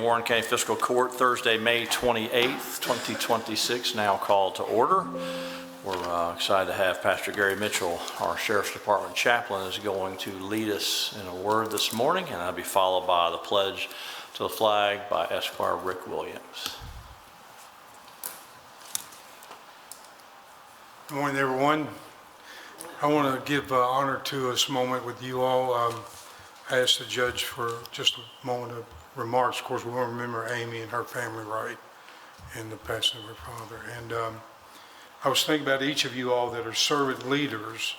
Warren County Fiscal Court, Thursday, May 28th, 2026, now called to order. We're excited to have Pastor Gary Mitchell, our Sheriff's Department chaplain, is going to lead us in a word this morning, and that'll be followed by the pledge to the flag by Esquire Rick Williams. Good morning, everyone. I want to give honor to this moment with you all. I asked the judge for just a moment of remarks. Of course, we want to remember Amy and her family, right, and the passing of her father. And I was thinking about each of you all that are servant leaders,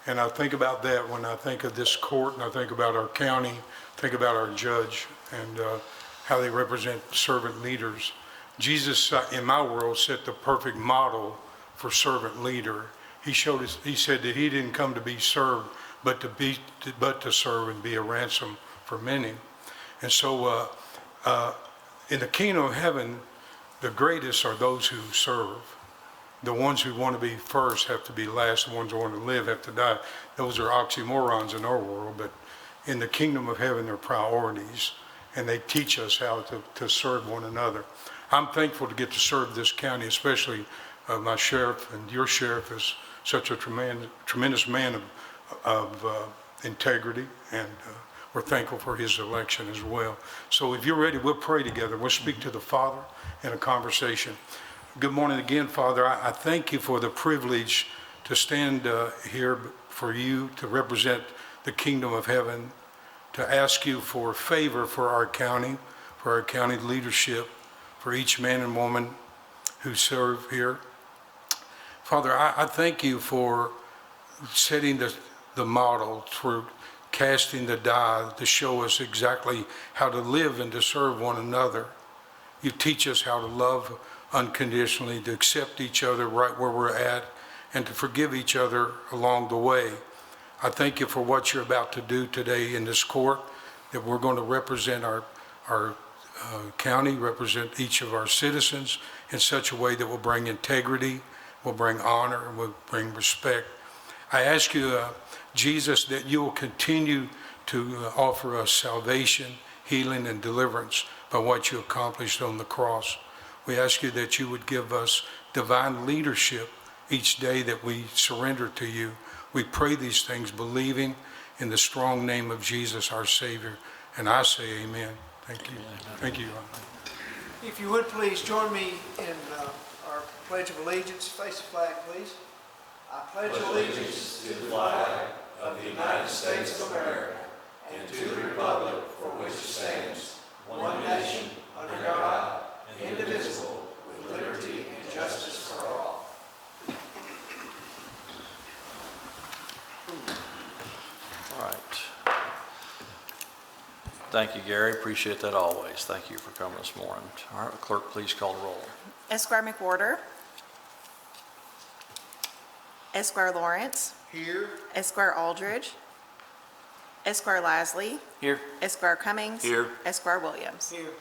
and I think about that when I think of this court, and I think about our county, think about our judge, and how they represent servant leaders. Jesus, in my world, set the perfect model for servant leader. He said that he didn't come to be served, but to serve and be a ransom for many. And so in the kingdom of heaven, the greatest are those who serve. The ones who want to be first have to be last. The ones who want to live have to die. Those are oxymorons in our world, but in the kingdom of heaven, they're priorities, and they teach us how to serve one another. I'm thankful to get to serve this county, especially my sheriff, and your sheriff is such a tremendous man of integrity, and we're thankful for his election as well. So if you're ready, we'll pray together. We'll speak to the Father in a conversation. Good morning again, Father. I thank you for the privilege to stand here for you, to represent the kingdom of heaven, to ask you for favor for our county leadership, for each man and woman who serve here. Father, I thank you for setting the model, for casting the die to show us exactly how to live and to serve one another. You teach us how to love unconditionally, to accept each other right where we're at, and to forgive each other along the way. I thank you for what you're about to do today in this court, that we're going to represent our county, represent each of our citizens in such a way that will bring integrity, will bring honor, and will bring respect. I ask you, Jesus, that you will continue to offer us salvation, healing, and deliverance by what you accomplished on the cross. We ask you that you would give us divine leadership each day that we surrender to you. We pray these things believing in the strong name of Jesus, our Savior. And I say amen. Thank you. Thank you. If you would please join me in our Pledge of Allegiance. Face the flag, please. I pledge allegiance to the flag of the United States of America and to the republic for which it stands, one nation, under God, indivisible, with liberty and justice for all. All right. Thank you, Gary. Appreciate that always. Thank you for coming this morning. All right, clerk, please call the roll. Esquire McWhorter. Esquire Lawrence. Here. Esquire Aldridge. Esquire Lasley. Here. Esquire Cummings. Here. Esquire Williams. Here.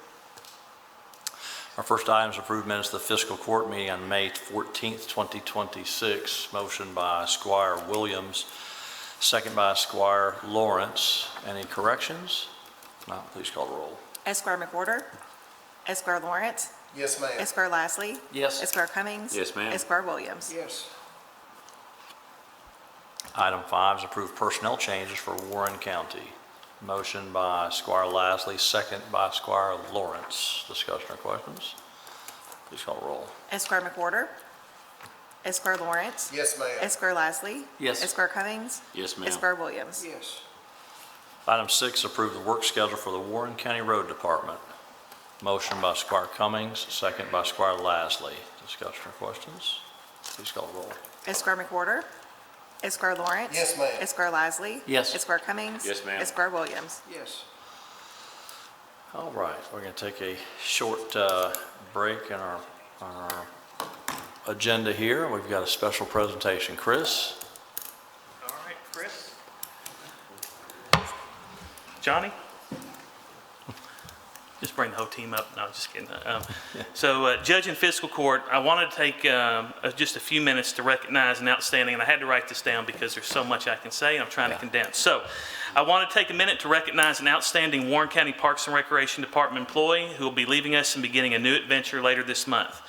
Our first item is approved minutes of the fiscal court meeting on May 14th, 2026. Motion by Esquire Williams, second by Esquire Lawrence. Any corrections? If not, please call the roll. Esquire McWhorter. Esquire Lawrence. Yes, ma'am. Esquire Lasley. Yes. Esquire Cummings. Yes, ma'am. Esquire Williams. Yes. Item 5 is approved personnel changes for Warren County. Motion by Esquire Lasley, second by Esquire Lawrence. Discussion or questions? Please call the roll. Esquire McWhorter. Esquire Lawrence. Yes, ma'am. Esquire Lasley. Yes. Esquire Cummings. Yes, ma'am. Esquire Williams. Yes. Item 6, approve the work schedule for the Warren County Road Department. Motion by Esquire Cummings, second by Esquire Lasley. Discussion or questions? Please call the roll. Esquire McWhorter. Esquire Lawrence. Yes, ma'am. Esquire Lasley. Yes. Esquire Cummings. Yes, ma'am. Esquire Williams. Yes. All right, we're going to take a short break in our agenda here. We've got a special presentation. Chris? All right, Chris. Johnny? Just bring the whole team up. No, just kidding. So, Judge in Fiscal Court, I wanted to take just a few minutes to recognize an outstanding, and I had to write this down because there's so much I can say, and I'm trying to condense. So, I want to take a minute to recognize an outstanding Warren County Parks and Recreation Department employee who will be leaving us and beginning a new adventure later this month.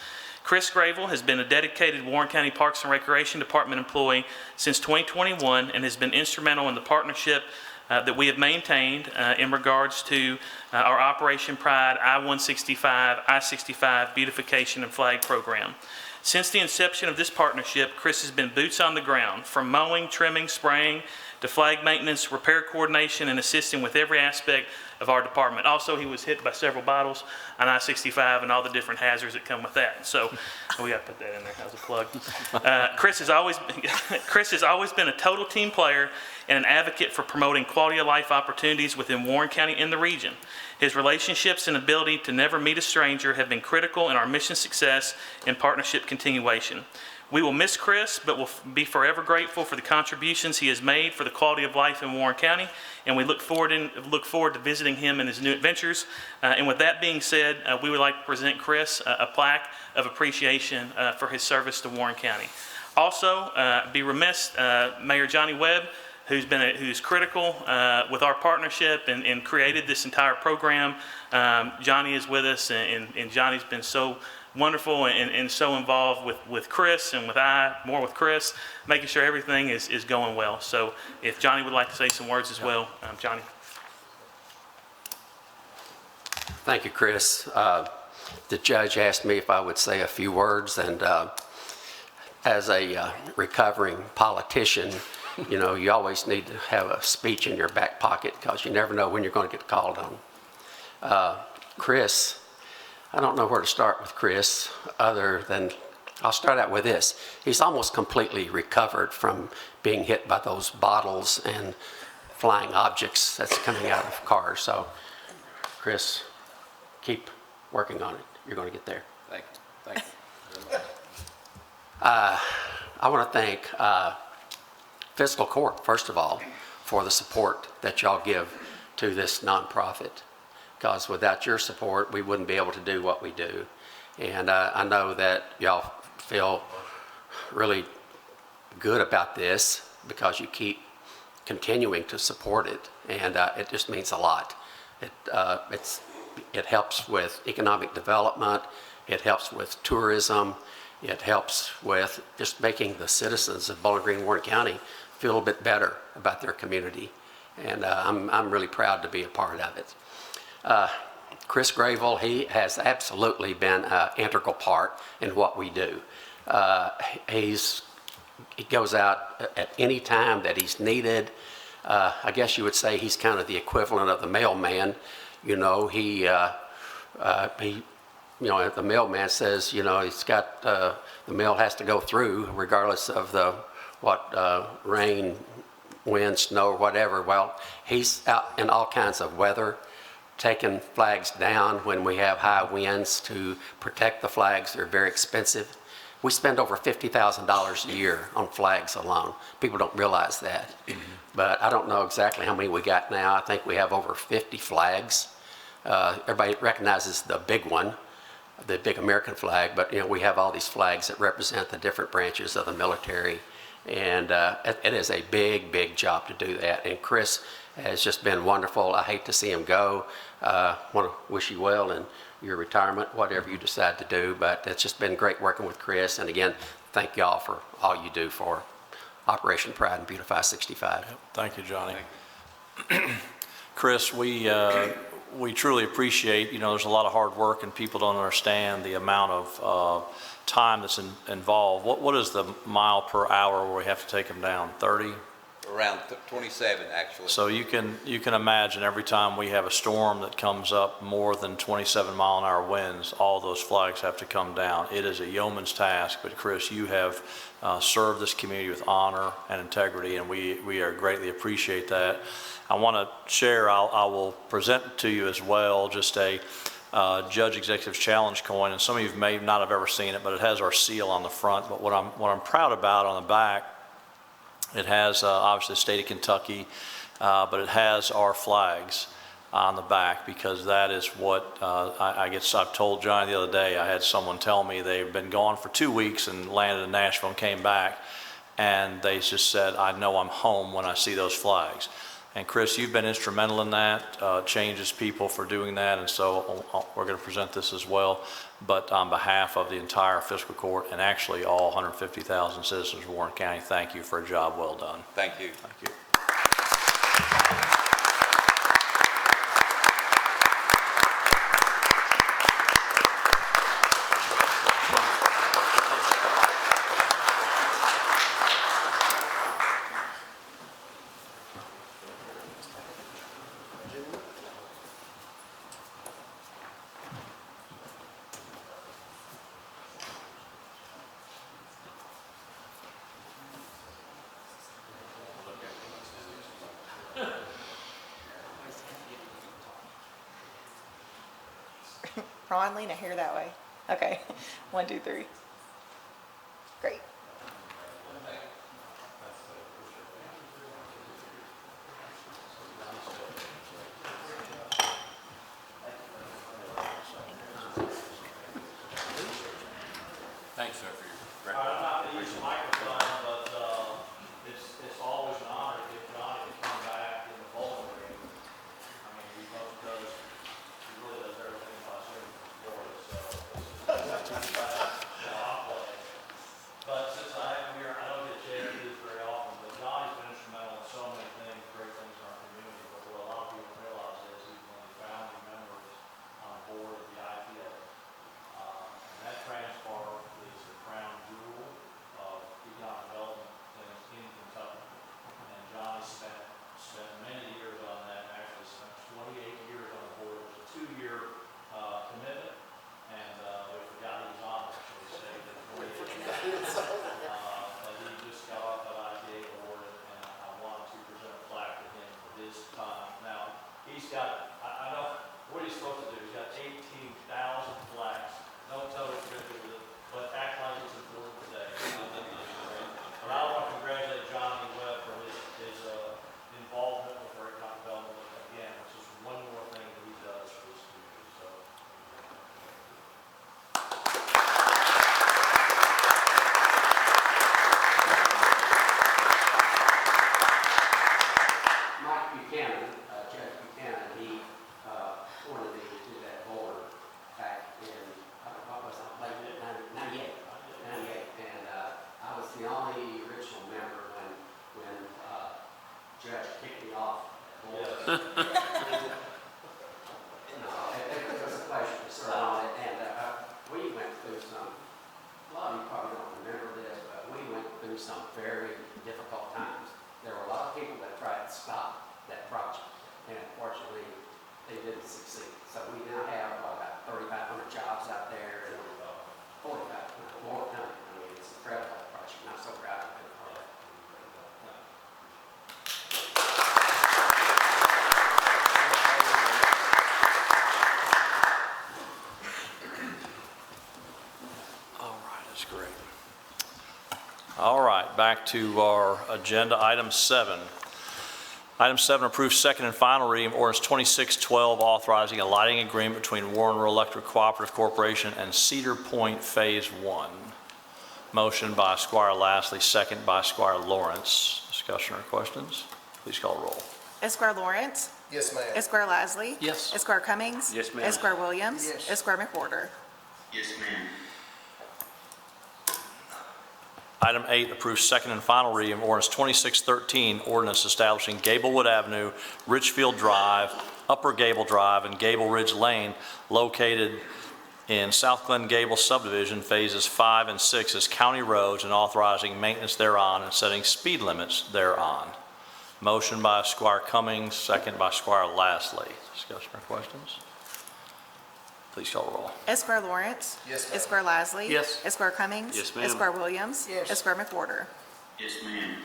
Chris Gravel has been a dedicated Warren County Parks and Recreation Department employee since 2021 and has been instrumental in the partnership that we have maintained in regards to our Operation Pride I-165, I-65 beautification and flag program. Since the inception of this partnership, Chris has been boots on the ground, from mowing, trimming, spraying, to flag maintenance, repair coordination, and assisting with every aspect of our department. Also, he was hit by several bottles on I-65 and all the different hazards that come with that. So we got to put that in there as a plug. Chris has always been a total team player and an advocate for promoting quality of life opportunities within Warren County and the region. His relationships and ability to never meet a stranger have been critical in our mission success and partnership continuation. We will miss Chris, but will be forever grateful for the contributions he has made for the quality of life in Warren County, and we look forward to visiting him in his new adventures. And with that being said, we would like to present Chris a plaque of appreciation for his service to Warren County. Also, be remiss, Mayor Johnny Webb, who's critical with our partnership and created this entire program. Johnny is with us, and Johnny's been so wonderful and so involved with Chris and more with Chris, making sure everything is going well. So if Johnny would like to say some words as well, Johnny. Thank you, Chris. The judge asked me if I would say a few words, and as a recovering politician, you know, you always need to have a speech in your back pocket because you never know when you're going to get called on. Chris, I don't know where to start with Chris other than, I'll start out with this. He's almost completely recovered from being hit by those bottles and flying objects that's coming out of cars. So, Chris, keep working on it. You're going to get there. Thank you. Thank you. I want to thank Fiscal Court, first of all, for the support that y'all give to this nonprofit. Because without your support, we wouldn't be able to do what we do. And I know that y'all feel really good about this because you keep continuing to support it, and it just means a lot. It helps with economic development, it helps with tourism, it helps with just making the citizens of Bowling Green, Warren County feel a bit better about their community. And I'm really proud to be a part of it. Chris Gravel, he has absolutely been an integral part in what we do. He goes out at any time that he's needed. I guess you would say he's kind of the equivalent of the mailman. You know, you know, if the mailman says, you know, he's got, the mail has to go through regardless of what rain, wind, snow, or whatever. Well, he's out in all kinds of weather, taking flags down when we have high winds to protect the flags. They're very expensive. We spend over $50,000 a year on flags alone. People don't realize that. But I don't know exactly how many we got now. I think we have over 50 flags. Everybody recognizes the big one, the big American flag, but you know, we have all these flags that represent the different branches of the military. And it is a big, big job to do that. And Chris has just been wonderful. I hate to see him go. Want to wish you well in your retirement, whatever you decide to do. But it's just been great working with Chris. And again, thank y'all for all you do for Operation Pride and Beautify 65. Thank you, Johnny. Chris, we truly appreciate, you know, there's a lot of hard work and people don't understand the amount of time that's involved. What is the mile per hour where we have to take them down? 30? Around 27, actually. So you can imagine every time we have a storm that comes up more than 27 mile an hour winds, all those flags have to come down. It is a yeoman's task, but Chris, you have served this community with honor and integrity, and we are greatly appreciate that. I want to share, I will present to you as well just a Judge Executive's Challenge coin, and some of you may not have ever seen it, but it has our seal on the front. But what I'm proud about on the back, it has obviously the state of Kentucky, but it has our flags. on the back, because that is what, I guess I've told Johnny the other day, I had someone tell me they've been gone for 2 weeks and landed in Nashville and came back, and they just said, I know I'm home when I see those flags. And Chris, you've been instrumental in that, changes people for doing that, and so we're going to present this as well. But on behalf of the entire fiscal court and actually all 150,000 citizens of Warren County, thank you for a job well done. Thank you. Thank you. Ron, lean a hair that way. Okay, 1, 2, 3. Great. Thanks, sir, for your I'm not going to use the microphone, but it's always an honor to get Johnny to come back in the bowling green. I mean, he really does everything by swimming for us, so I'll play. But since I am here, I don't get a chance to do this very often, but Johnny's been instrumental in so many things, great things in our community. But what a lot of people realize is he's one of the founding members on board of the IPA. And that transport is the crown jewel of economic development in Kentucky. And Johnny spent many years on that, actually spent 28 years on the board. It was a 2-year commitment, and we forgot he was on it, so we stayed at 28 years. But he just got off that IPA board, and I wanted to present a plaque to him for his time. Now, he's got, I know what he's supposed to do. He's got 18,000 flags. Don't tell me what to do with it, but act like it's important today. But I want to congratulate Johnny Webb for his involvement with our economic development. Again, it's just one more thing that he does for this community. So. Mike Buchanan, Judge Buchanan, he wanted me to do that board back in, what was it, like 98, and I was the only original member when Judge kicked me off that board. It was a pleasure to serve on it, and we went through some, a lot of you probably don't remember this, but we went through some very difficult times. There were a lot of people that tried to stop that project, and unfortunately, they didn't succeed. So we now have about 3,500 jobs out there, and 45 more coming. I mean, it's an incredible project, and I'm so proud of it. All right, that's great. All right, back to our agenda, item 7. Item 7, approve second and final reading of ordinance 2612, authorizing a lighting agreement between Warren Rural Electric Cooperative Corporation and Cedar Point Phase 1. Motion by Squire Lastly, second by Squire Lawrence. Discussion or questions? Please call roll. Esquire Lawrence. Yes, ma'am. Esquire Lasley. Yes. Esquire Cummings. Yes, ma'am. Esquire Williams. Yes. Esquire McWhorter. Yes, ma'am. Item 8, approve second and final reading of ordinance 2613, ordinance establishing Gablewood Avenue, Richfield Drive, Upper Gable Drive, and Gable Ridge Lane located in South Glen Gable subdivision, phases 5 and 6 as county roads, and authorizing maintenance thereon and setting speed limits thereon. Motion by Squire Cummings, second by Squire Lastly. Discussion or questions? Please call roll. Esquire Lawrence. Yes, ma'am. Esquire Lasley. Yes. Esquire Cummings. Yes, ma'am. Esquire Williams. Yes. Esquire McWhorter. Yes, ma'am.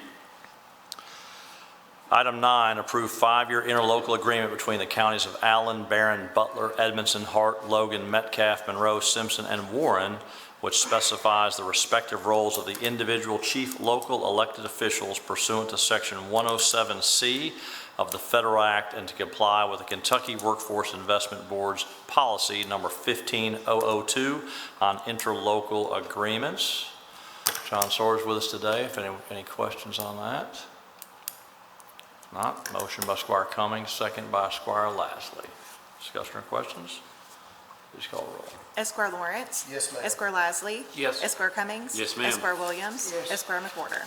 Item 9, approve 5-year interlocal agreement between the counties of Allen, Barron, Butler, Edmondson, Hart, Logan, Metcalfe, Monroe, Simpson, and Warren, which specifies the respective roles of the individual chief local elected officials pursuant to Section 107C of the Federal Act and to comply with the Kentucky Workforce Investment Board's policy number 15002 on interlocal agreements. John Sawyer's with us today. If any questions on that? If not, motion by Squire Cummings, second by Squire Lasley. Discussion or questions? Please call the roll. Esquire Lawrence. Yes, ma'am. Esquire Lasley. Yes. Esquire Cummings. Yes, ma'am. Esquire Williams. Yes. Esquire McWhorter.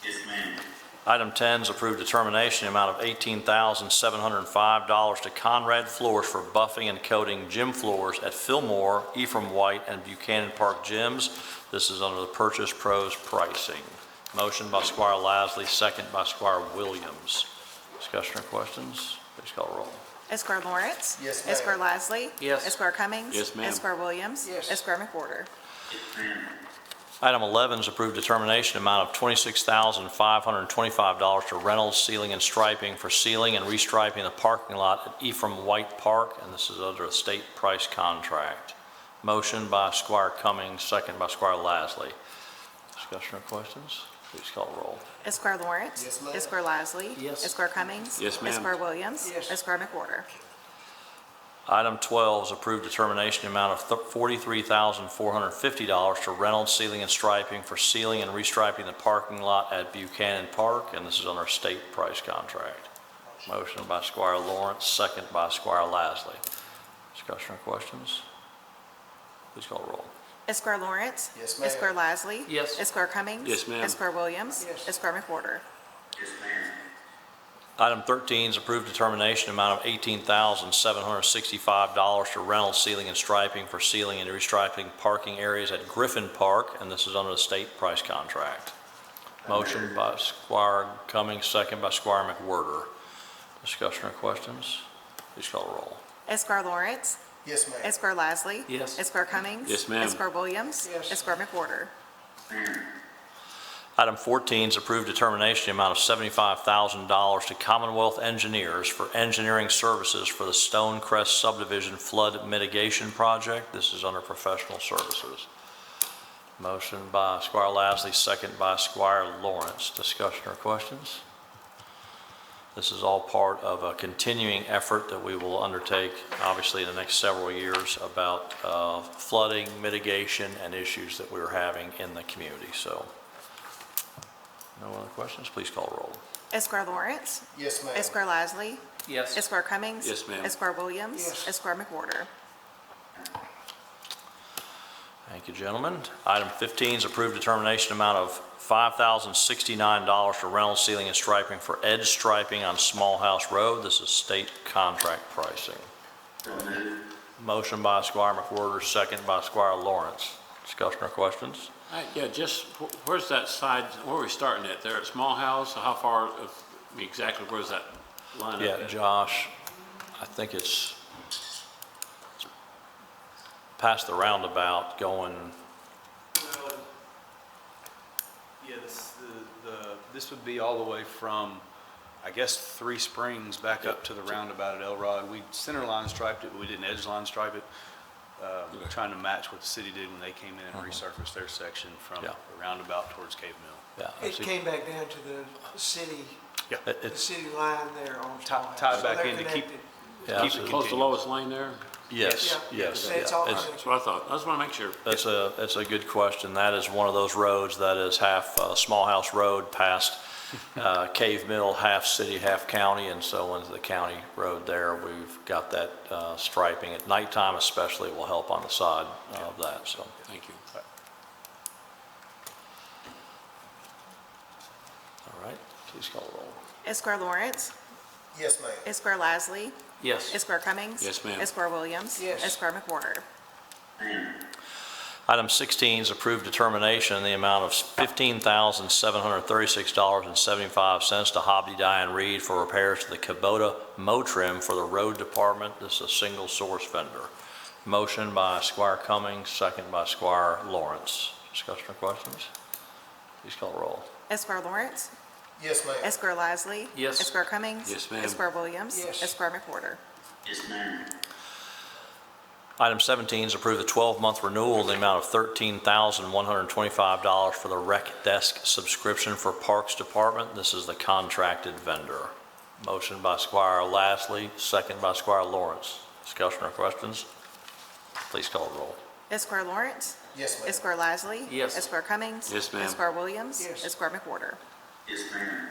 Yes, ma'am. Item 10 is approved determination in the amount of $18,705 to Conrad Floors for buffing and coating gym floors at Fillmore, Ephraim White, and Buchanan Park gyms. This is under the Purchase Pros pricing. Motion by Squire Lasley, second by Squire Williams. Discussion or questions? Please call the roll. Esquire Lawrence. Yes, ma'am. Esquire Lasley. Yes. Esquire Cummings. Yes, ma'am. Esquire Williams. Yes. Esquire McWhorter. Yes, ma'am. Item 11 is approved determination amount of $26,525 to Reynolds Sealing and Striping for sealing and restriping the parking lot at Ephraim White Park, and this is under a state price contract. Motion by Squire Cummings, second by Squire Lasley. Discussion or questions? Please call the roll. Esquire Lawrence. Yes, ma'am. Esquire Lasley. Yes. Esquire Cummings. Yes, ma'am. Esquire Williams. Yes. Esquire McWhorter. Item 12 is approved determination amount of $43,450 to Reynolds Sealing and Striping for sealing and restriping the parking lot at Buchanan Park, and this is under a state price contract. Motion by Squire Lawrence, second by Squire Lasley. Discussion or questions? Please call the roll. Esquire Lawrence. Yes, ma'am. Esquire Lasley. Yes. Esquire Cummings. Yes, ma'am. Esquire Williams. Yes. Esquire McWhorter. Yes, ma'am. Item 13 is approved determination amount of $18,765 to Reynolds Sealing and Striping for sealing and restriping parking areas at Griffin Park, and this is under the state price contract. Motion by Squire Cummings, second by Squire McWhorter. Discussion or questions? Please call the roll. Esquire Lawrence. Yes, ma'am. Esquire Lasley. Yes. Esquire Cummings. Yes, ma'am. Esquire Williams. Yes. Esquire McWhorter. Item 14 is approved determination amount of $75,000 to Commonwealth Engineers for engineering services for the Stonecrest Subdivision Flood Mitigation Project. This is under professional services. Motion by Squire Lasley, second by Squire Lawrence. Discussion or questions? This is all part of a continuing effort that we will undertake, obviously, in the next several years about flooding, mitigation, and issues that we're having in the community. So, no other questions? Please call the roll. Esquire Lawrence. Yes, ma'am. Esquire Lasley. Yes. Esquire Cummings. Yes, ma'am. Esquire Williams. Yes. Esquire McWhorter. Thank you, gentlemen. Item 15 is approved determination amount of $5,069 to Reynolds Sealing and Striping for edge striping on Small House Road. This is state contract pricing. So moved. Motion by Squire McWhorter, second by Squire Lawrence. Discussion or questions? Yeah, just, where's that side, where are we starting at? There at Small House? How far, exactly where's that line up Yeah, at? Josh, I think it's past the roundabout going, Yeah, this would be all the way from, I guess, Three Springs back up to the roundabout at Elrod. We center line striped it, but we didn't edge line stripe it. Trying to match what the city did when they came in and resurfaced their section from Yeah. the roundabout towards Cave Mill. yeah. It came back down to the city, the It's, city line there on Small House. Tied So back they're in to keep- connected. yeah, Keep it Close to continuous. Lois Lane there? yes, Yeah. yes. It's yeah. all It's- connected. That's what I thought. I just want to make sure. That's a good question. That is one of those roads that is half Small House Road past Cave Mill, half city, half county, and so into the county road there. We've got that striping. At nighttime especially, it will help on the side of that, so. Thank you. All right, please call the roll. Esquire Lawrence. Yes, ma'am. Esquire Lasley. Yes. Esquire Cummings. Yes, ma'am. Esquire Williams. Yes. Esquire McWhorter. Item 16 is approved determination in the amount of $15,736.75 to Hobby Dye Reed for repairs to the Kubota Motrim for the road department. This is a single source vendor. Motion by Squire Cummings, second by Squire Lawrence. Discussion or questions? Please call the roll. Esquire Lawrence. Yes, ma'am. Esquire Lasley. Yes. Esquire Cummings. Yes, ma'am. Esquire Williams. Yes. Esquire McWhorter. Yes, ma'am. Item 17 is approve the 12-month renewal in the amount of $13,125 for the rec desk subscription for Parks Department. This is the contracted vendor. Motion by Squire Lasley, second by Squire Lawrence. Discussion or questions? Please call the roll. Esquire Lawrence. Yes, ma'am. Esquire Lasley. Yes. Esquire Cummings. Yes, ma'am. Esquire Williams. Yes. Esquire McWhorter. Yes, ma'am.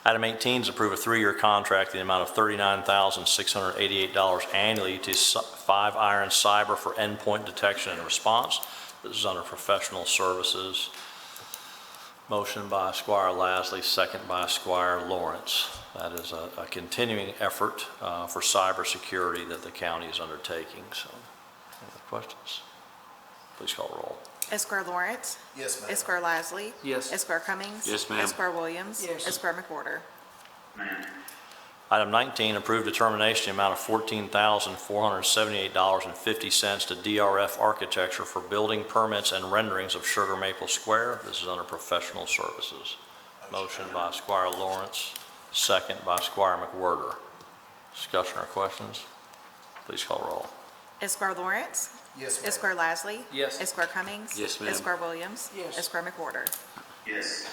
Item 18 is approve a 3-year contract in the amount of $39,688 annually to 5 Iron Cyber for endpoint detection and response. This is under professional services. Motion by Squire Lasley, second by Squire Lawrence. That is a continuing effort for cybersecurity that the county is undertaking. So, any other questions? Please call the roll. Esquire Lawrence. Yes, ma'am. Esquire Lasley. Yes. Esquire Cummings. Yes, ma'am. Esquire Williams. Yes. Esquire McWhorter. Ma'am. Item 19, approve determination in the amount of $14,478.50 to DRF Architecture for building permits and renderings of Sugar Maple Square. This is under professional services. Motion by Squire Lawrence, second by Squire McWhorter. Discussion or questions? Please call roll. Esquire Lawrence. Yes, ma'am. Esquire Lasley. Yes. Esquire Cummings. Yes, ma'am. Esquire Williams. Yes. Esquire McWhorter. Yes.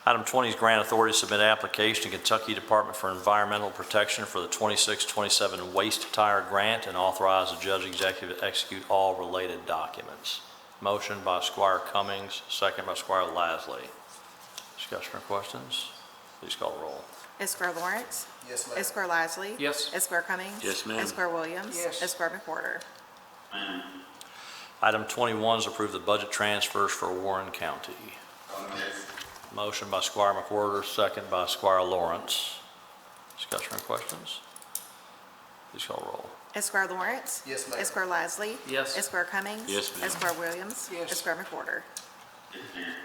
Item 20 is grant authority to submit application to Kentucky Department for Environmental Protection for the 26-27 waste tire grant and authorize the judge executive to execute all related documents. Motion by Squire Cummings, second by Squire Lasley. Discussion or questions? Please call the roll. Esquire Lawrence. Yes, ma'am. Esquire Lasley. Yes. Esquire Cummings. Yes, ma'am. Esquire Williams. Yes. Esquire McWhorter. Ma'am. Item 21 is approve the budget transfers for Warren County. So moved. Motion by Squire McWhorter, second by Squire Lawrence. Discussion or questions? Please call the roll. Esquire Lawrence. Yes, ma'am. Esquire Lasley. Yes. Esquire Cummings. Yes, ma'am. Esquire Williams. Yes. Esquire McWhorter. Yes, ma'am.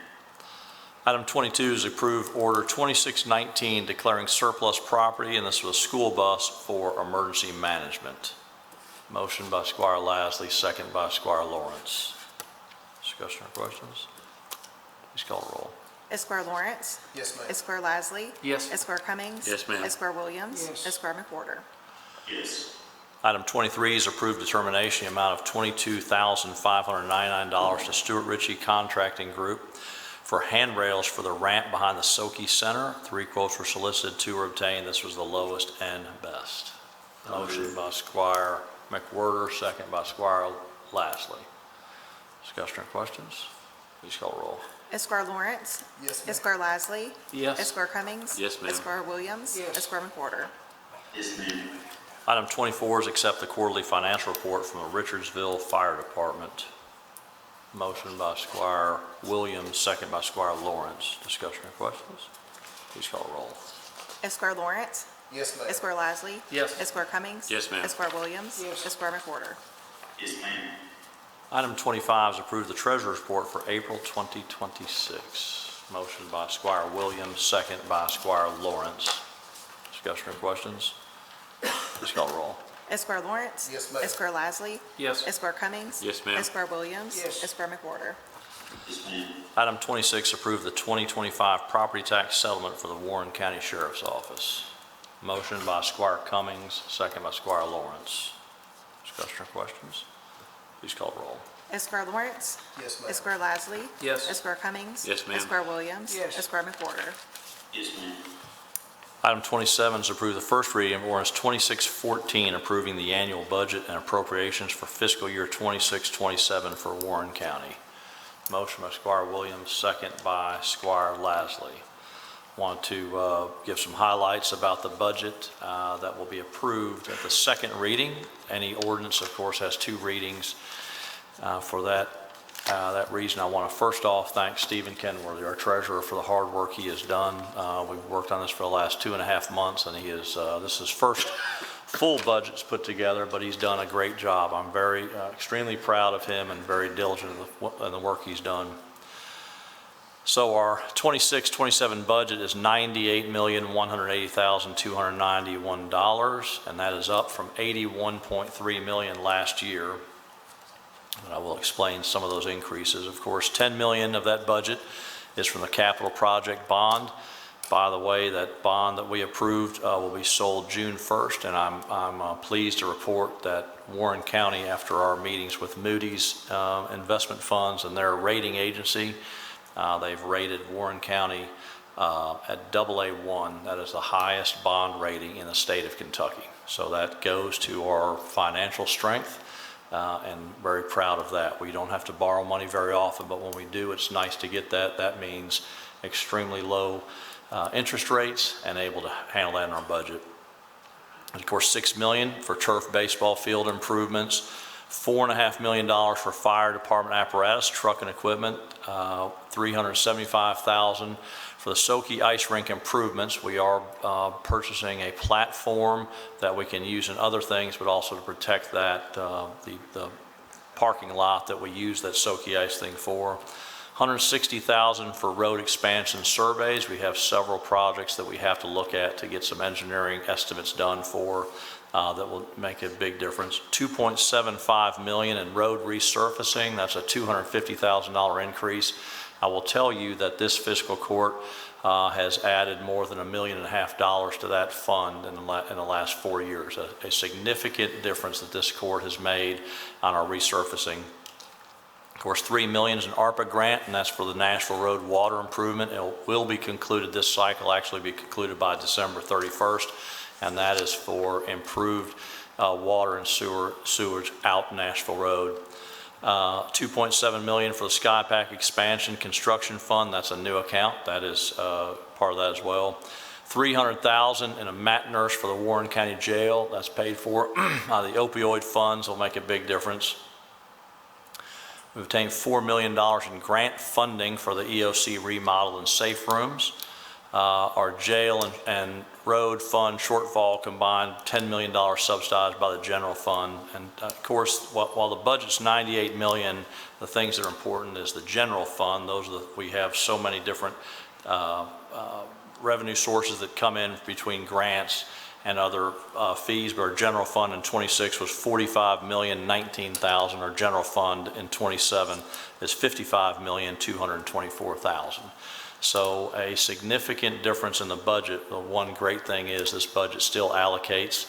Item 22 is approve order 2619 declaring surplus property, and this was a school bus for emergency management. Motion by Squire Lasley, second by Squire Lawrence. Discussion or questions? Please call the roll. Esquire Lawrence. Yes, ma'am. Esquire Lasley. Yes. Esquire Cummings. Yes, ma'am. Esquire Williams. Yes. Esquire McWhorter. Yes. Item 23 is approved determination, the amount of $22,599 to Stuart Ritchie Contracting Group for handrails for the ramp behind the Soki Center. 3 quotes were solicited, 2 were obtained. This was the lowest and best. Motion by Squire McWhorter, second by Squire Lasley. Discussion or questions? Please call roll. Esquire Lawrence. Yes, ma'am. Esquire Lasley. Yes. Esquire Cummings. Yes, ma'am. Esquire Williams. Yes. Esquire McWhorter. Yes, ma'am. Item 24 is accept the quarterly financial report from the Richardsville Fire Department. Motion by Squire Williams, second by Squire Lawrence. Discussion or questions? Please call roll. Esquire Lawrence. Yes, ma'am. Esquire Lasley. Yes. Esquire Cummings. Yes, ma'am. Esquire Williams. Yes. Esquire McWhorter. Yes, ma'am. Item 25 is approve the treasurer's report for April 2026. Motion by Squire Williams, second by Squire Lawrence. Discussion or questions? Please call roll. Esquire Lawrence. Yes, ma'am. Esquire Lasley. Yes. Esquire Cummings. Yes, ma'am. Esquire Williams. Yes. Esquire McWhorter. Yes, ma'am. Item 26, approve the 2025 property tax settlement for the Warren County Sheriff's Office. Motion by Squire Cummings, second by Squire Lawrence. Discussion or questions? Please call roll. Esquire Lawrence. Yes, ma'am. Esquire Lasley. Yes. Esquire Cummings. Yes, ma'am. Esquire Williams. Yes. Esquire McWhorter. Yes, ma'am. Item 27 is approve the first reading of ordinance 2614, approving the annual budget and appropriations for fiscal year 26-27 for Warren County. Motion by Squire Williams, second by Squire Lasley. Want to give some highlights about the budget that will be approved at the second reading. Any ordinance, of course, has 2 readings. For that reason, I want to first off thank Stephen Kenworthy, our treasurer, for the hard work he has done. We've worked on this for the last 2.5 months, and he is this is his first full budget's put together, but he's done a great job. I'm very extremely proud of him and very diligent in the work he's done. So our 26-27 budget is $98,180,291, and that is up from $81.3 million last year. And I will explain some of those increases. Of course, $10 million of that budget is from the capital project bond. By the way, that bond that we approved will be sold June 1st, and I'm pleased to report that Warren County, after our meetings with Moody's investment funds and their rating agency, they've rated Warren County at AA1. That is the highest bond rating in the state of Kentucky. So that goes to our financial strength, and very proud of that. We don't have to borrow money very often, but when we do, it's nice to get that. That means extremely low interest rates and able to handle that in our budget. And of course, $6 million for turf baseball field improvements, $4.5 million for fire department apparatus, truck and equipment, $375,000 for the Soki ice rink improvements. We are purchasing a platform that we can use in other things, but also to protect that the parking lot that we use that Soki ice thing for. $160,000 for road expansion surveys. We have several projects that we have to look at to get some engineering estimates done for that will make a big difference. $2.75 million in road resurfacing. That's a $250,000 increase. I will tell you that this fiscal court has added more than $1.5 million to that fund in the last 4 years. A significant difference that this court has made on our resurfacing. Of course, $3 million is an ARPA grant, and that's for the Nashville Road water improvement. It will be concluded, this cycle actually be concluded by December 31st, and that is for improved water and sewage out Nashville Road. $2.7 million for the SkyPack expansion construction fund. That's a new account. That is part of that as well. $300,000 in a mat nurse for the Warren County Jail. That's paid for by the opioid funds. Will make a big difference. We've obtained $4 million in grant funding for the EOC remodel and safe rooms. Our jail and road fund shortfall combined $10 million subsidized by the general fund. And of course, while the budget's $98 million, the things that are important is the general fund. We have so many different revenue sources that come in between grants and other fees, but our general fund in 26 was $45,019,000. Our general fund in 27 is $55,224,000. So a significant difference in the budget. The one great thing is this budget still allocates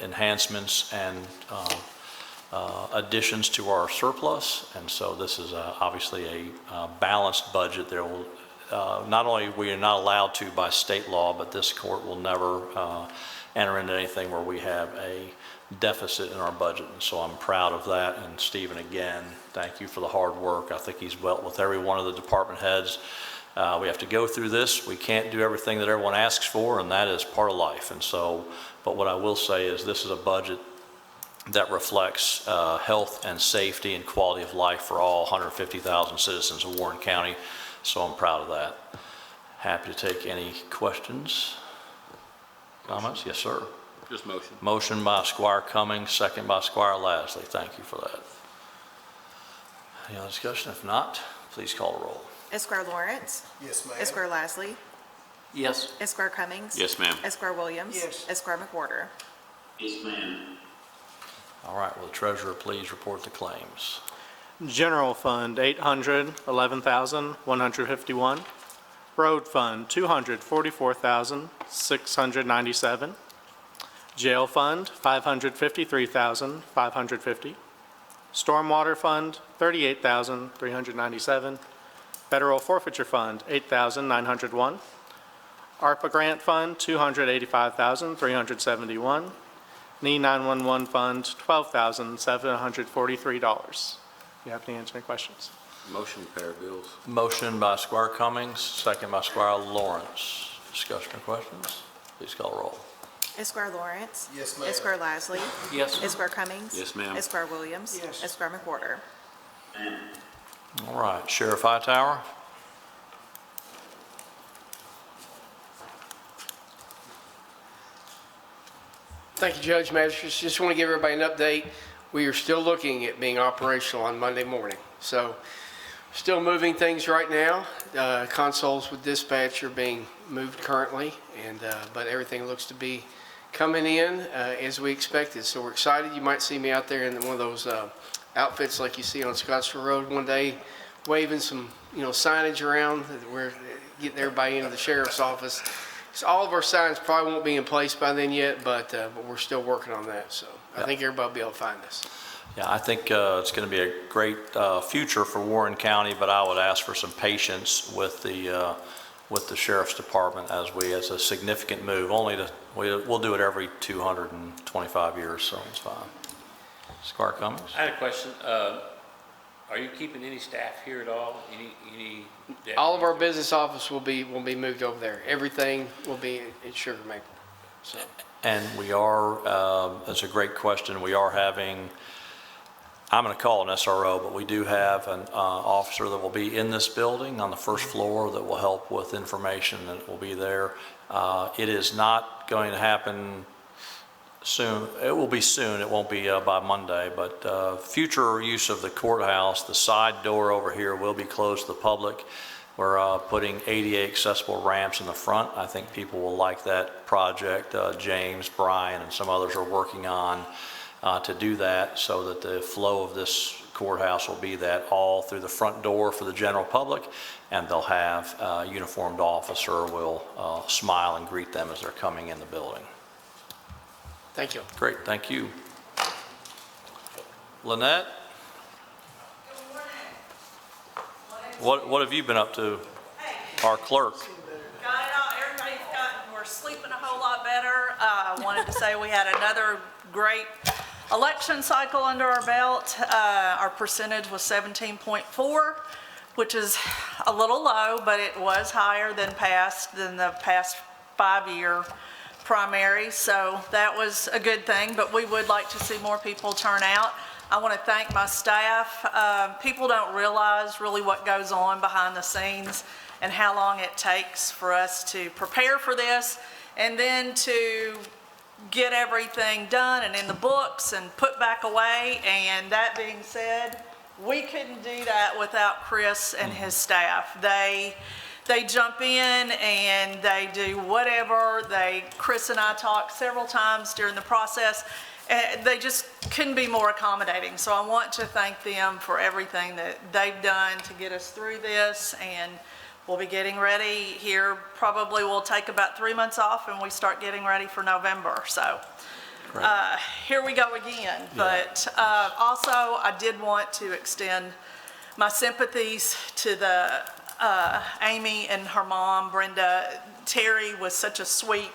enhancements and additions to our surplus, and so this is obviously a balanced budget. There will not only we are not allowed to by state law, but this court will never enter into anything where we have a deficit in our budget, and so I'm proud of that. And Stephen, again, thank you for the hard work. I think he's dealt with every one of the department heads. We have to go through this. We can't do everything that everyone asks for, and that is part of life. And so, but what I will say is this is a budget that reflects health and safety and quality of life for all 150,000 citizens of Warren County. So I'm proud of that. Happy to take any questions, comments. Yes, sir. Just motion. Motion by Squire Cummings, second by Squire Lasley. Thank you for that. Any other discussion? If not, please call the roll. Esquire Lawrence. Yes, ma'am. Esquire Lasley. Yes. Esquire Cummings. Yes, ma'am. Esquire Williams. Yes. Esquire McWhorter. Yes, ma'am. All right, will the treasurer please report the claims? General Fund, $811,151. Road Fund, $244,697. Jail Fund, $553,550. Stormwater Fund, $38,397. Federal Forfeiture Fund, $8,901. ARPA Grant Fund, $285,371. NE 911 Fund, $12,743. You have any answering questions? Motion to pay our bills. Motion by Squire Cummings, second by Squire Lawrence. Discussion or questions? Please call the roll. Esquire Lawrence. Yes, ma'am. Esquire Lasley. Yes. Esquire Cummings. Yes, ma'am. Esquire Williams. Yes. Esquire McWhorter. Ma'am. All right, Sheriff Hightower. Thank you, Judge Magistrates. Just want to give everybody an update. We are still looking at being operational on Monday morning. So still moving things right now. Consoles with dispatch are being moved currently, but everything looks to be coming in as we expected. So we're excited. You might see me out there in one of those outfits like you see on Scottsville Road one day, waving some signage around. We're getting everybody into the sheriff's office. So all of our signs probably won't be in place by then yet, but we're still working on that. So I think everybody will be able to find us. Yeah, I think it's going to be a great future for Warren County, but I would ask for some patience with the with the sheriff's department as a significant move. We'll do it every 225 years, so it's fine. Squire Cummings? I had a question. Are you keeping any staff here at all? Any? All of our business office will be moved over there. Everything will be in Sugar Maple, so. And we are, that's a great question, we are having, I'm going to call an SRO, but we do have an officer that will be in this building on the first floor that will help with information that will be there. It is not going to happen soon. It will be soon. It won't be by Monday, but future use of the courthouse, the side door over here will be closed to the public. We're putting ADA accessible ramps in the front. I think people will like that project. James, Brian, and some others are working on to do that so that the flow of this courthouse will be that all through the front door for the general public, and they'll have a uniformed officer will smile and greet them as they're coming in the building. Thank you. Great, thank you. Lynette? What have you been up to? Our clerk. Got it all. We're sleeping a whole lot better. I wanted to say we had another great election cycle under our belt. Our percentage was 17.4, which is a little low, but it was higher than the past 5-year primary. So that was a good thing, but we would like to see more people turn out. I want to thank my staff. People don't realize really what goes on behind the scenes and how long it takes for us to prepare for this and then to get everything done and in the books and put back away. And that being said, we couldn't do that without Chris and his staff. They jump in and they do whatever. Chris and I talked several times during the process. They just couldn't be more accommodating. So I want to thank them for everything that they've done to get us through this. And we'll be getting ready here. Probably we'll take about 3 months off and we start getting ready for November. So here we go again. Yeah. But also I did want to extend my sympathies to the Amy and her mom, Brenda. Terry was such a sweet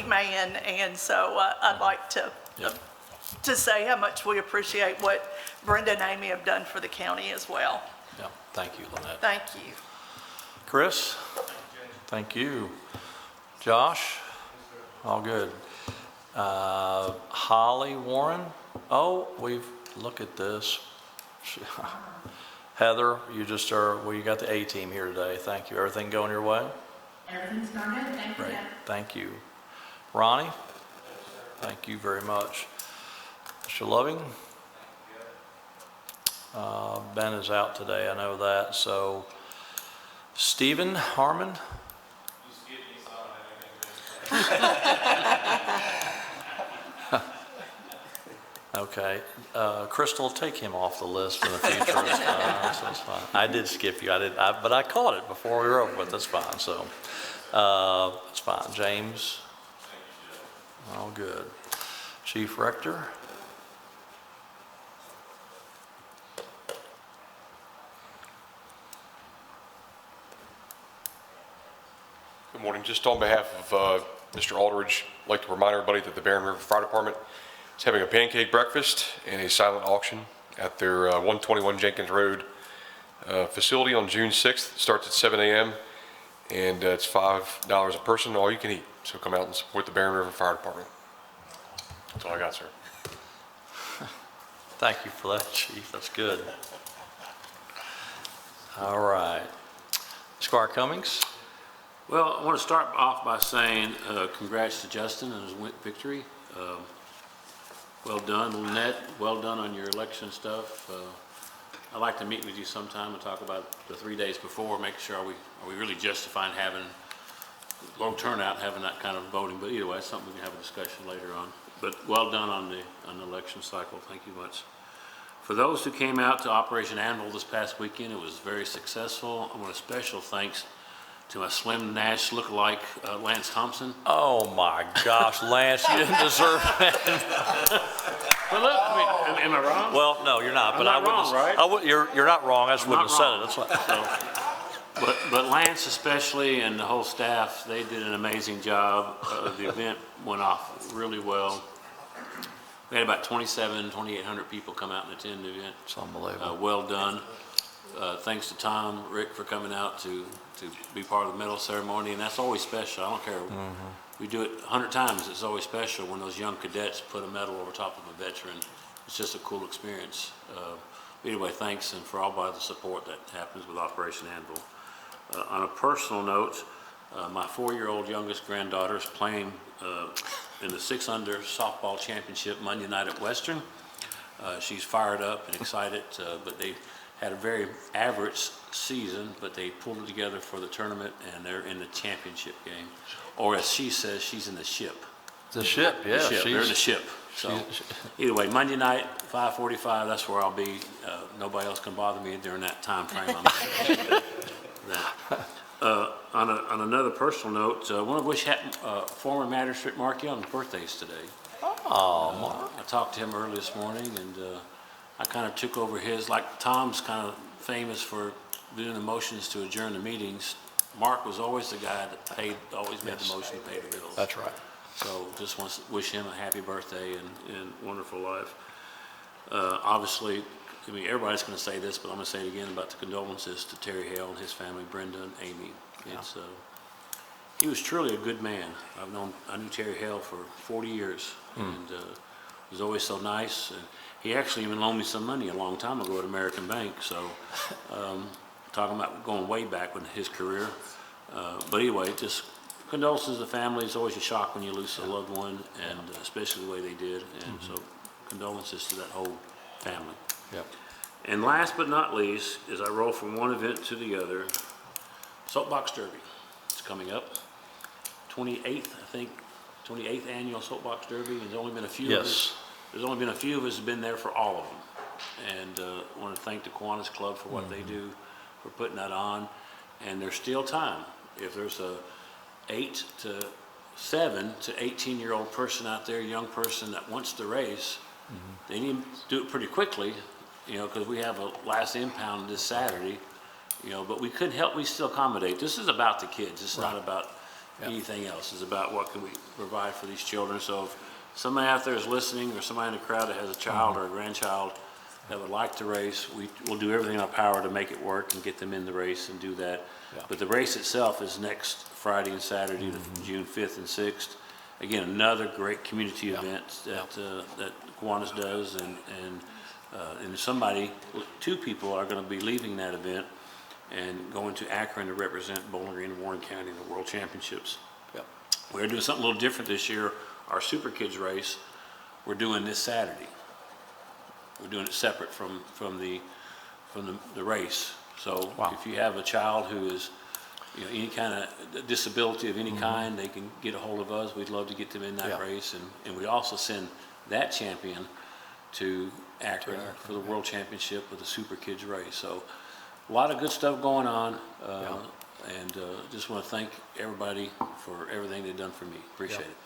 man. And so I'd like to say how much we appreciate what Brenda and Amy have done for the county as well. Yeah, thank you, Lynette. Thank you. Chris? Thank you. Josh? All good. Holly Warren? Oh, look at this. Heather, you got the A-team here today. Thank you. Everything going your way? Everything's going good. Thank you. Great. Thank you. Ronnie? Thank you very much. Mr. Loving? Ben is out today, I know that. So, Stephen Harmon? Okay. Crystal, take him off the list in the future. That's fine. I did skip you. But I caught it before we were over with. That's fine. So, that's fine. James? All good. Chief Rector? Good morning. Just on behalf of Mr. Aldridge, I'd like to remind everybody that the Barren River Fire Department is having a pancake breakfast and a silent auction at their 121 Jenkins Road facility on June 6th. It starts at 7 a.m. and it's $5 a person, all you can eat. So come out and support the Barren River Fire Department. That's all I got, sir. Thank you for that, Chief. That's good. All right. Squire Cummings? Well, I want to start off by saying congrats to Justin and his victory. Well done, Lynette. Well done on your election stuff. I'd like to meet with you sometime and talk about the 3 days before, making sure are we really justifying having low turnout, having that kind of voting. But either way, it's something we can have a discussion later on. But well done on the election cycle. Thank you much. For those who came out to Operation Anvil this past weekend, it was very successful. I want a special thanks to my Slim Nash lookalike, Lance Thompson. Oh my gosh, Lance, you didn't deserve that. Well, look, I mean, am I wrong? Well, no, you're not. I'm But not I wouldn't. wrong, right? You're not wrong. I just I'm wouldn't have not said it. wrong. That's why. But Lance especially and the whole staff, they did an amazing job. The event went off really well. We had about 2,800 people come out and attend the event. It's unbelievable. Well done. Thanks to Tom, Rick for coming out to be part of the medal ceremony, and that's always special. I don't care. We do it 100 times. It's always special when those young cadets put a medal over top of a veteran. It's just a cool experience. Anyway, thanks and for all by the support that happens with Operation Anvil. On a personal note, my 4-year-old youngest granddaughter is playing in the 6 under softball championship Monday night at Western. She's fired up and excited, but they had a very average season, but they pulled it together for the tournament, and they're in the championship game. Or as she says, she's in the ship. The ship, yeah. The ship. They're in the ship. So either way, Monday night, 5:45, that's where I'll be. Nobody else can bother me during that time frame. On another personal note, I want to wish former Magistrate Mark Young birthdays today. Oh, I talked to him early this morning, and I kind of took over his, like Tom's kind of famous for doing the motions to adjourn the meetings. Mark was always the guy that always made the motion to pay the bills. that's right. So just want to wish him a happy birthday and wonderful life. Obviously, I mean, everybody's going to say this, but I'm going to say it again about the condolences to Terry Hale and his family, Brenda and Amy. It's, he was truly a good man. I knew Terry Hale for 40 years, and was always so nice. And he actually even loaned me some money a long time ago at American Bank. So talking about going way back with his career. But anyway, just condolences to the family. It's always a shock when you lose a loved one, and especially the way they did. And so condolences to that whole family. Yep. And last but not least, as I roll from one event to the other, Soapbox Derby. It's coming up. 28th, I think, 28th annual Soapbox Derby. There's only been a few of us. There's only been a few of us who've been there for all of them. And I want to thank the Kiwanis Club for what they do, for putting that on. And there's still time. If there's a 8 to 7 to 18-year-old person out there, young person that wants to race, they need to do it pretty quickly, because we have a last impound this Saturday, but we couldn't help, we still accommodate. This is about the kids. It's not about anything else. It's about what can we provide for these children. So if somebody out there is listening, or somebody in the crowd that has a child or a grandchild that would like to race, we'll do everything in our power to make it work and get them in the race and do that. But the race itself is next Friday and Saturday, June 5th and 6th. Again, another great community event that Kiwanis does, and two people are going to be leaving that event and going to Akron to represent Bowling Green and Warren County in the World Championships. We're doing something a little different this year. Our Super Kids race, we're doing this Saturday. We're doing it separate from the race. So if you have a child who is, any kind of disability of any kind, they can get a hold of us. We'd love to get them in that race, and we also send that champion to Akron for the World Championship with the Super Kids race. So a lot of good stuff going on, and just want to thank everybody for everything they've done for me. Appreciate it.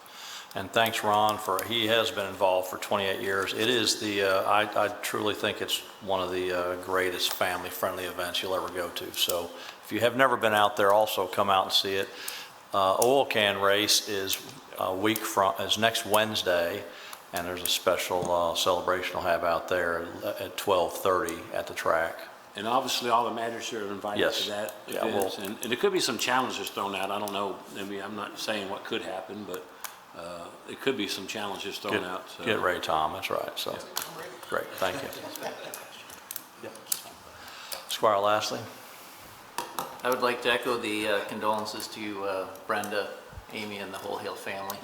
And thanks, Ron, he has been involved for 28 years. It is I truly think it's one of the greatest family-friendly events you'll ever go to. So if you have never been out there, also come out and see it. Oil Can Race is is next Wednesday, and there's a special celebration we'll have out there at 12:30 at the track. And obviously, all the magistrates are invited to that event. And there could be some challenges thrown out. I don't know. Maybe I'm not saying what could happen, but it could be some challenges thrown out. So. Get ready, Tom. That's right. So great. Thank you. Squire Lastly. I would like to echo the condolences to Brenda, Amy, and the whole Hale family.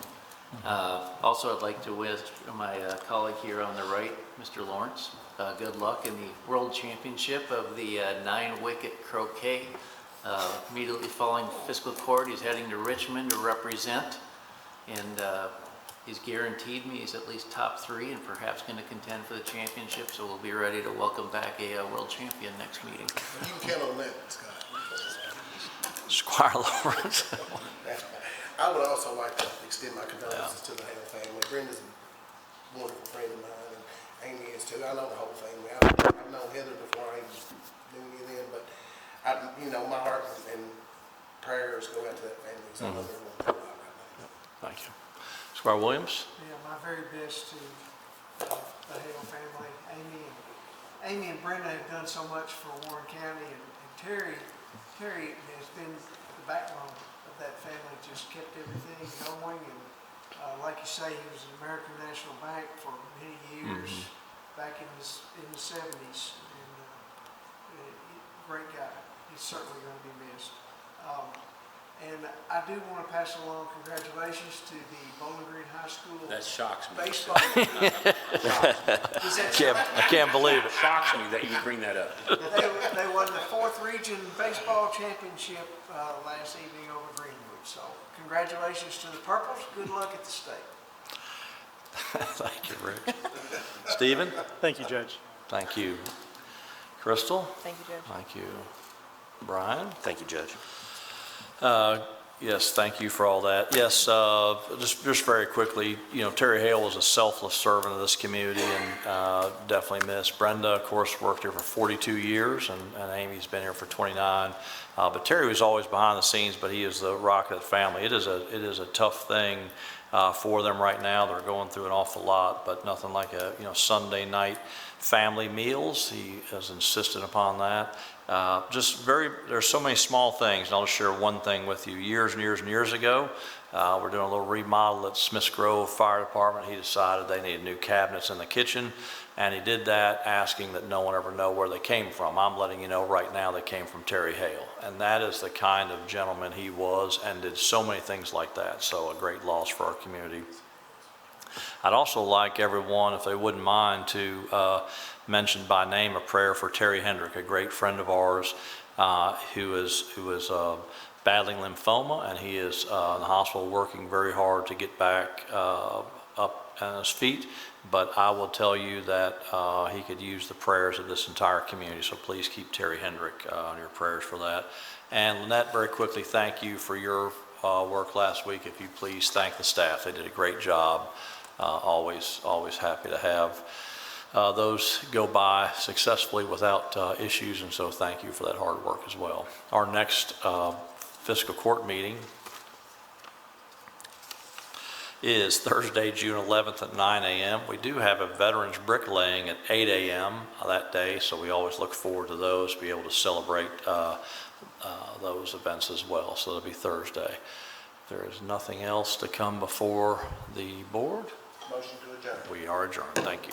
Also, I'd like to wish my colleague here on the right, Mr. Lawrence, good luck in the World Championship of the 9-wicket croquet. Immediately following Fiscal Court, he's heading to Richmond to represent, and he's guaranteed me he's at least top 3 and perhaps going to contend for the championship, so we'll be ready to welcome back a world champion next meeting. You can count on that, Scott. Squire Lawrence. I would also like to extend my condolences to the Hale family. Brenda's a wonderful friend of mine, and Amy is too. I know the whole family. I've known Heather before I even knew you then, but my heart and prayers go out to that family, because I know they're going through a lot right now. Thank you. Squire Williams? Yeah, my very best to the Hale family. Amy and Brenda have done so much for Warren County, and Terry has been the backbone of that family, just kept everything going. And like you say, he was at American National Bank for many years, back in the 70s. And great guy. He's certainly going to be missed. And I do want to pass along congratulations to the Bowling Green High School That shocks me. baseball. I can't believe it. Shocks me that you bring that up. They won the 4th Region Baseball Championship last evening over Greenwood. So congratulations to the Purples. Good luck at the state. Thank you, Rick. Stephen? Thank you, Judge. Thank you. Crystal? Thank you, Judge. Thank you. Brian? Thank you, Judge. Yes, thank you for all that. Yes, just very quickly, Terry Hale was a selfless servant of this community and definitely missed. Brenda, of course, worked here for 42 years, and Amy's been here for 29. But Terry was always behind the scenes, but he is the rock of the family. It is a tough thing for them right now. They're going through an awful lot, but nothing like a Sunday night family meals. He has insisted upon that. There's so many small things, and I'll just share one thing with you. Years and years and years ago, we're doing a little remodel at Smiths Grove Fire Department. He decided they needed new cabinets in the kitchen, and he did that asking that no one ever know where they came from. I'm letting you know right now they came from Terry Hale, and that is the kind of gentleman he was and did so many things like that. So a great loss for our community. I'd also like everyone, if they wouldn't mind, to mention by name a prayer for Terry Hendrick, a great friend of ours who is battling lymphoma, and he is in the hospital working very hard to get back up on his feet. But I will tell you that he could use the prayers of this entire community, so please keep Terry Hendrick on your prayers for that. And Lynette, very quickly, thank you for your work last week. If you please thank the staff, they did a great job. Always happy to have those go by successfully without issues, and so thank you for that hard work as well. Our next fiscal court meeting is Thursday, June 11th at 9 a.m. We do have a veterans bricklaying at 8 a.m. that day, so we always look forward to those, be able to celebrate those events as well. So it'll be Thursday. There is nothing else to come before the board. Motion to adjourn. We are adjourned. Thank you.